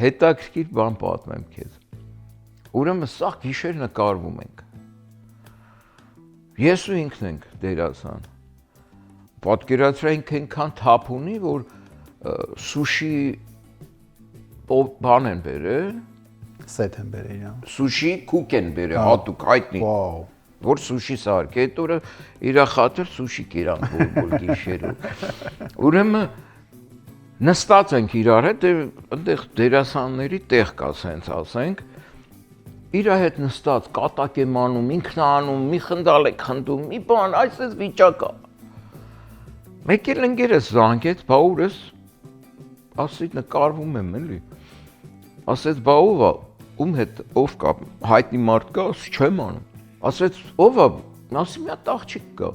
հետաքրքիր բան պատմեմ քեզ։ Ուրեմն սա գիշեր նկարվում ենք։ Ես ու ինքն ենք դերասան։ Պատկերացրեք այնքան թափ ունի, որ սուշի բան են բերել, Սեթ են բերել իրան։ սուշի քուք են բերել, հատուկ հայտնի։ Վաու։ Որ սուշի սարք, այդ օրը իրա խաթր սուշի կերանք որ գիշերով։ Ուրեմն նստած ենք իրար հետ, այնտեղ դերասանների տեղ կա, սենց ասենք։ Իրա հետ նստած կատակ եմ անում, ինքն անում, մի խնդալ եք խնդում, մի բան, այսպես վիճակա։ Մեկ էլ ընկերս զանգեց, բա ուր ես, ասի նկարվում եմ էլի։ Ասեց բա ով է, ում հետ ով կա, հայտնի մարդ կա, ասի չեմ անում։ Ասեց ով է, ասի մի հատ աղջիկ կա։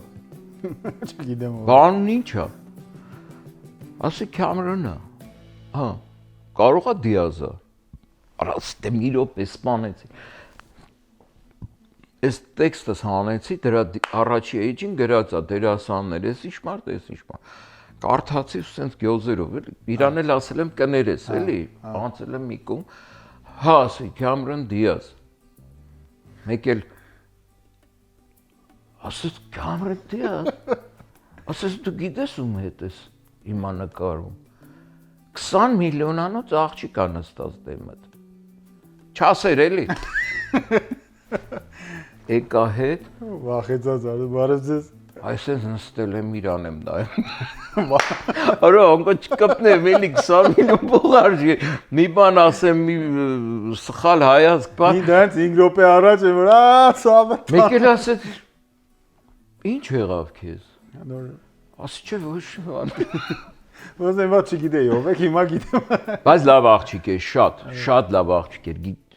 Չգիտեմ ով։ Բանն ինչ է։ Ասի Քամերոնը։ Հա, կարող է Դիազը։ Արած դե մի րոպե սպանեցի։ Այս տեքստս հանեցի, դրա առաջի էջին գրած է դերասաններ, ես ինչ մարդ, ես ինչ մարդ։ Կարդացի ու սենց գյոզերով, էլի, իրան էլ ասել եմ կներես, էլի, անցել եմ մի կողմ, հա, ասի, Քամերոն Դիազ, մեկ էլ, ասեց, Քամերոն Դիազ, ասեց, դու գիտես ում հետ ես հիմա նկարում, 20 միլիոնանոց աղջիկ ա նստած դեմդ, չասեր էլի, եկա հետ, Վախեցած արդ, բարև ձեզ։ այսպես նստել եմ իրան եմ նայում։ Արա ոնց չկպնեմ էլի 20 միլիոն փող արժի։ Մի բան ասեմ, մի սխալ հայացք բա։ Մի դրանց 5 րոպե առաջ եմ որ ցավը։ Մեկ էլ ասեց ի՞նչ եղավ քեզ։ Նոր Ասի չէ ոչ բան։ ոնց եմ ված չգիտեի ով եք հիմա գիտեմ։ Բայց լավ աղջիկ է, շատ լավ աղջիկ է։